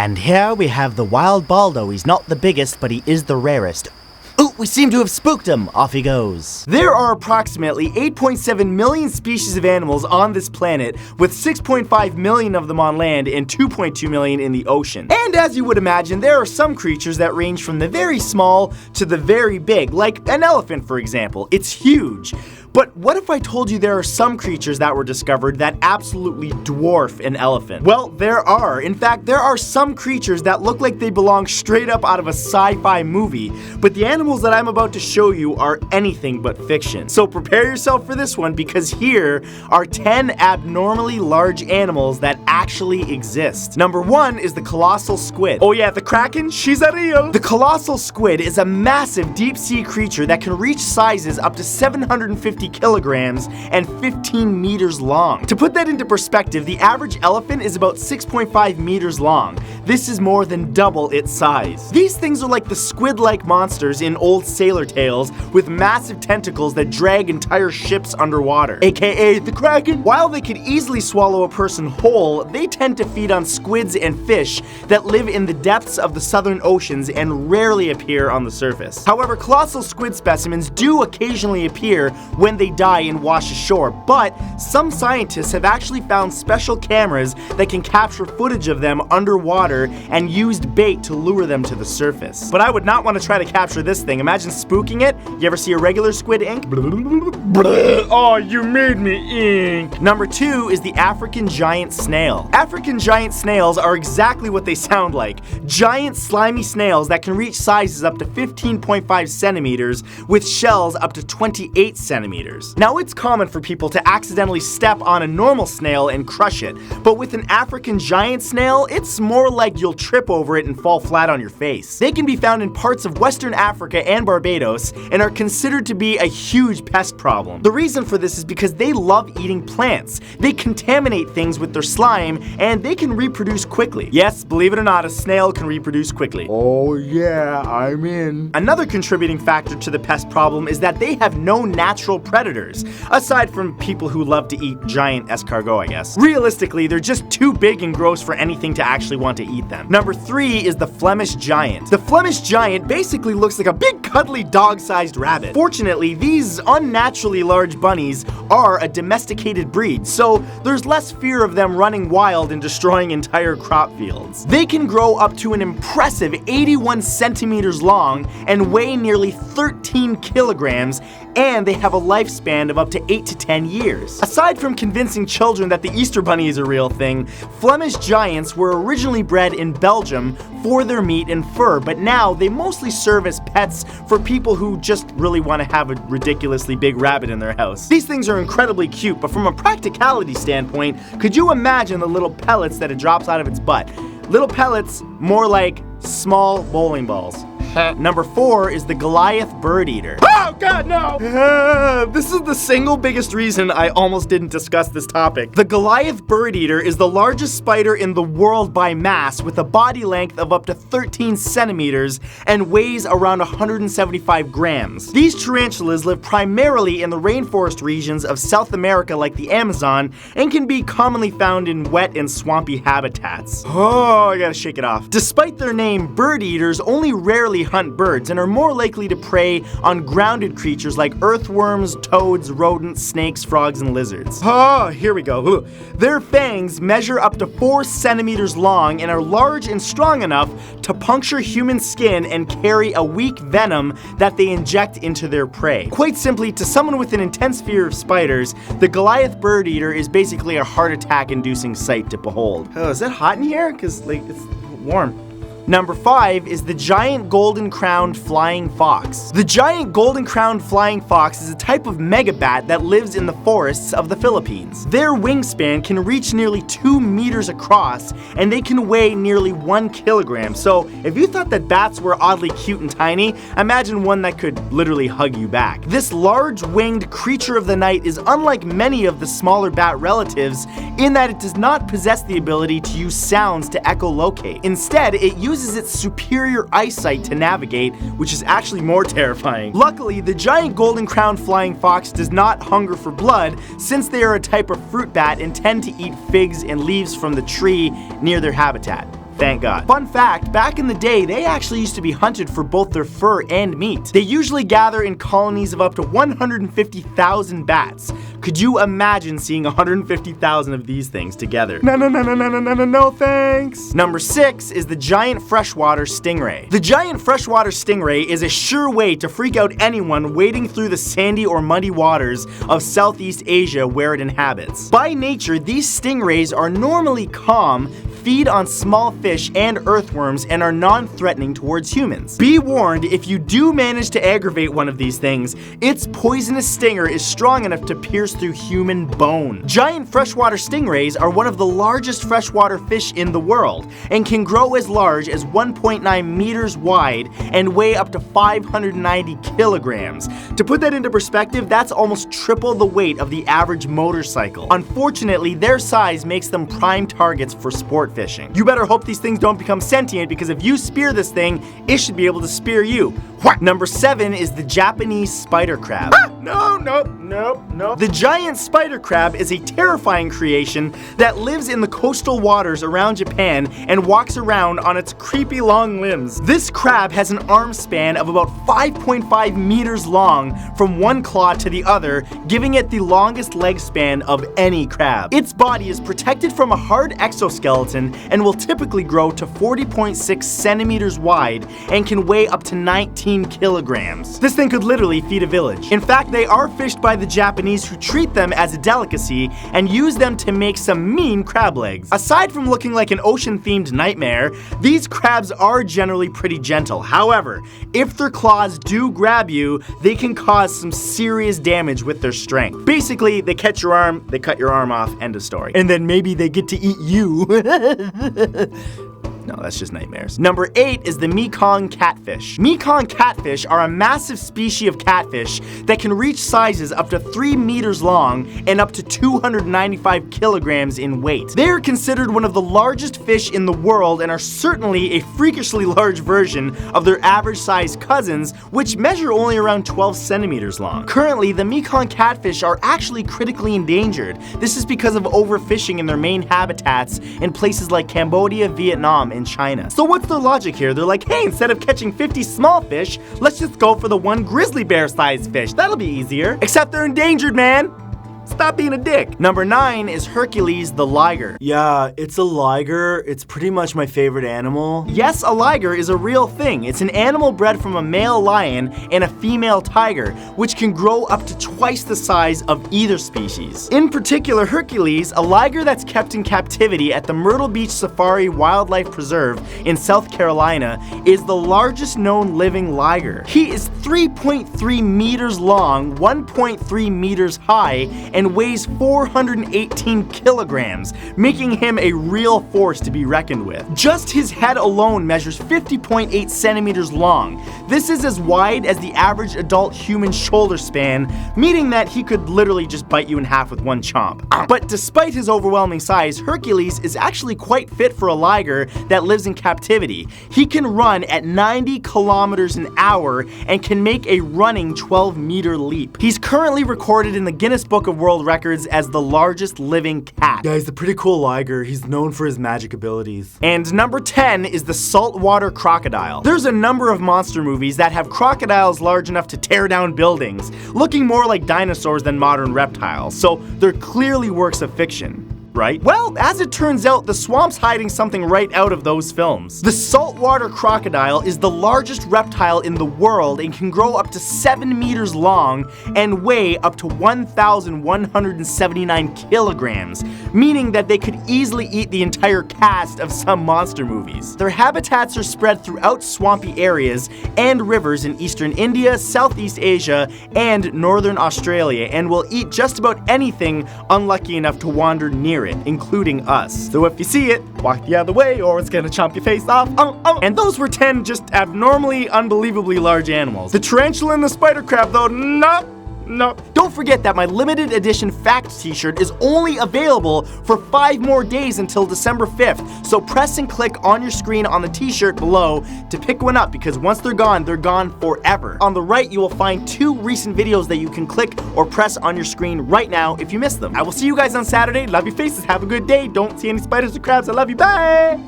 And here we have the wild Baldo. He's not the biggest, but he is the rarest. Ooh, we seem to have spooked him. Off he goes. There are approximately 8.7 million species of animals on this planet, with 6.5 million of them on land and 2.2 million in the ocean. And as you would imagine, there are some creatures that range from the very small to the very big, like an elephant, for example. It's huge. But what if I told you there are some creatures that were discovered that absolutely dwarf an elephant? Well, there are. In fact, there are some creatures that look like they belong straight up out of a sci-fi movie, but the animals that I'm about to show you are anything but fiction. So prepare yourself for this one, because here are 10 abnormally large animals that actually exist. Number 1 is the colossal squid. Oh yeah, the kraken, she's a real. The colossal squid is a massive deep-sea creature that can reach sizes up to 750 kilograms and 15 meters long. To put that into perspective, the average elephant is about 6.5 meters long. This is more than double its size. These things are like the squid-like monsters in old sailor tales, with massive tentacles that drag entire ships underwater, aka the kraken. While they could easily swallow a person whole, they tend to feed on squids and fish that live in the depths of the southern oceans and rarely appear on the surface. However, colossal squid specimens do occasionally appear when they die and wash ashore, but some scientists have actually found special cameras that can capture footage of them underwater and used bait to lure them to the surface. But I would not want to try to capture this thing. Imagine spooking it. You ever see a regular squid ink? Oh, you made me ink. Number 2 is the African giant snail. African giant snails are exactly what they sound like. Giant slimy snails that can reach sizes up to 15.5 centimeters with shells up to 28 centimeters. Now, it's common for people to accidentally step on a normal snail and crush it, but with an African giant snail, it's more like you'll trip over it and fall flat on your face. They can be found in parts of Western Africa and Barbados and are considered to be a huge pest problem. The reason for this is because they love eating plants. They contaminate things with their slime, and they can reproduce quickly. Yes, believe it or not, a snail can reproduce quickly. Oh yeah, I'm in. Another contributing factor to the pest problem is that they have no natural predators, aside from people who love to eat giant escargot, I guess. Realistically, they're just too big and gross for anything to actually want to eat them. Number 3 is the Flemish giant. The Flemish giant basically looks like a big cuddly dog-sized rabbit. Fortunately, these unnaturally large bunnies are a domesticated breed, so there's less fear of them running wild and destroying entire crop fields. They can grow up to an impressive 81 centimeters long and weigh nearly 13 kilograms, and they have a lifespan of up to 8 to 10 years. Aside from convincing children that the Easter Bunny is a real thing, Flemish giants were originally bred in Belgium for their meat and fur, but now they mostly serve as pets for people who just really want to have a ridiculously big rabbit in their house. These things are incredibly cute, but from a practicality standpoint, could you imagine the little pellets that it drops out of its butt? Little pellets, more like small bowling balls. Number 4 is the Goliath bird-eater. Oh god, no! This is the single biggest reason I almost didn't discuss this topic. The Goliath bird-eater is the largest spider in the world by mass, with a body length of up to 13 centimeters and weighs around 175 grams. These tarantulas live primarily in the rainforest regions of South America like the Amazon, and can be commonly found in wet and swampy habitats. Oh, I gotta shake it off. Despite their name, bird-eaters only rarely hunt birds and are more likely to prey on grounded creatures like earthworms, toads, rodents, snakes, frogs, and lizards. Oh, here we go. Their fangs measure up to 4 centimeters long and are large and strong enough to puncture human skin and carry a weak venom that they inject into their prey. Quite simply, to someone with an intense fear of spiders, the Goliath bird-eater is basically a heart attack-inducing sight to behold. Oh, is it hot in here? Because, like, it's warm. Number 5 is the giant golden-crowned flying fox. The giant golden-crowned flying fox is a type of megabat that lives in the forests of the Philippines. Their wingspan can reach nearly 2 meters across, and they can weigh nearly 1 kilogram. So if you thought that bats were oddly cute and tiny, imagine one that could literally hug you back. This large-winged creature of the night is unlike many of the smaller bat relatives in that it does not possess the ability to use sounds to echolocate. Instead, it uses its superior eyesight to navigate, which is actually more terrifying. Luckily, the giant golden-crowned flying fox does not hunger for blood, since they are a type of fruit bat and tend to eat figs and leaves from the tree near their habitat. thank God. Fun fact, back in the day, they actually used to be hunted for both their fur and meat. They usually gather in colonies of up to 150,000 bats. Could you imagine seeing 150,000 of these things together? No thanks! Number 6 is the giant freshwater stingray. The giant freshwater stingray is a sure way to freak out anyone wading through the sandy or muddy waters of Southeast Asia where it inhabits. By nature, these stingrays are normally calm, feed on small fish and earthworms, and are non-threatening towards humans. Be warned, if you do manage to aggravate one of these things, its poisonous stinger is strong enough to pierce through human bone. Giant freshwater stingrays are one of the largest freshwater fish in the world, and can grow as large as 1.9 meters wide and weigh up to 590 kilograms. To put that into perspective, that's almost triple the weight of the average motorcycle. Unfortunately, their size makes them prime targets for sport fishing. You better hope these things don't become sentient, because if you spear this thing, it should be able to spear you. Number 7 is the Japanese spider crab. No. The giant spider crab is a terrifying creation that lives in the coastal waters around Japan and walks around on its creepy long limbs. This crab has an arm span of about 5.5 meters long from one claw to the other, giving it the longest leg span of any crab. Its body is protected from a hard exoskeleton and will typically grow to 40.6 centimeters wide and can weigh up to 19 kilograms. This thing could literally feed a village. In fact, they are fished by the Japanese, who treat them as a delicacy and use them to make some mean crab legs. Aside from looking like an ocean-themed nightmare, these crabs are generally pretty gentle. However, if their claws do grab you, they can cause some serious damage with their strength. Basically, they catch your arm, they cut your arm off, end of story. And then maybe they get to eat you. No, that's just nightmares. Number 8 is the Mekong catfish. Mekong catfish are a massive species of catfish that can reach sizes up to 3 meters long and up to 295 kilograms in weight. They are considered one of the largest fish in the world and are certainly a freakishly large version of their average sized cousins, which measure only around 12 centimeters long. Currently, the Mekong catfish are actually critically endangered. This is because of overfishing in their main habitats in places like Cambodia, Vietnam, and China. So what's their logic here? They're like, hey, instead of catching 50 small fish, let's just go for the one grizzly bear-sized fish. That'll be easier. Except they're endangered, man. Stop being a dick. Number 9 is Hercules the liger. Yeah, it's a liger. It's pretty much my favorite animal. Yes, a liger is a real thing. It's an animal bred from a male lion and a female tiger, which can grow up to twice the size of either species. In particular, Hercules, a liger that's kept in captivity at the Myrtle Beach Safari Wildlife Preserve in South Carolina, is the largest known living liger. He is 3.3 meters long, 1.3 meters high, and weighs 418 kilograms, making him a real force to be reckoned with. Just his head alone measures 50.8 centimeters long. This is as wide as the average adult human shoulder span, meaning that he could literally just bite you in half with one chomp. But despite his overwhelming size, Hercules is actually quite fit for a liger that lives in captivity. He can run at 90 kilometers an hour and can make a running 12-meter leap. He's currently recorded in the Guinness Book of World Records as the largest living cat. Yeah, he's a pretty cool liger. He's known for his magic abilities. And number 10 is the saltwater crocodile. There's a number of monster movies that have crocodiles large enough to tear down buildings, looking more like dinosaurs than modern reptiles, so they're clearly works of fiction. Right? Well, as it turns out, the swamp's hiding something right out of those films. The saltwater crocodile is the largest reptile in the world and can grow up to 7 meters long and weigh up to 1,179 kilograms, meaning that they could easily eat the entire cast of some monster movies. Their habitats are spread throughout swampy areas and rivers in eastern India, Southeast Asia, and northern Australia, and will eat just about anything unlucky enough to wander near it, including us. So if you see it, walk the other way or it's gonna chomp your face off. And those were 10 just abnormally, unbelievably large animals. The tarantula and the spider crab though, nope. Don't forget that my limited edition fact t-shirt is only available for 5 more days until December 5th. So press and click on your screen on the t-shirt below to pick one up, because once they're gone forever. On the right, you will find 2 recent videos that you can click or press on your screen right now if you missed them. I will see you guys on Saturday. Love your faces. Have a good day. Don't see any spiders or crabs. I love you. Bye!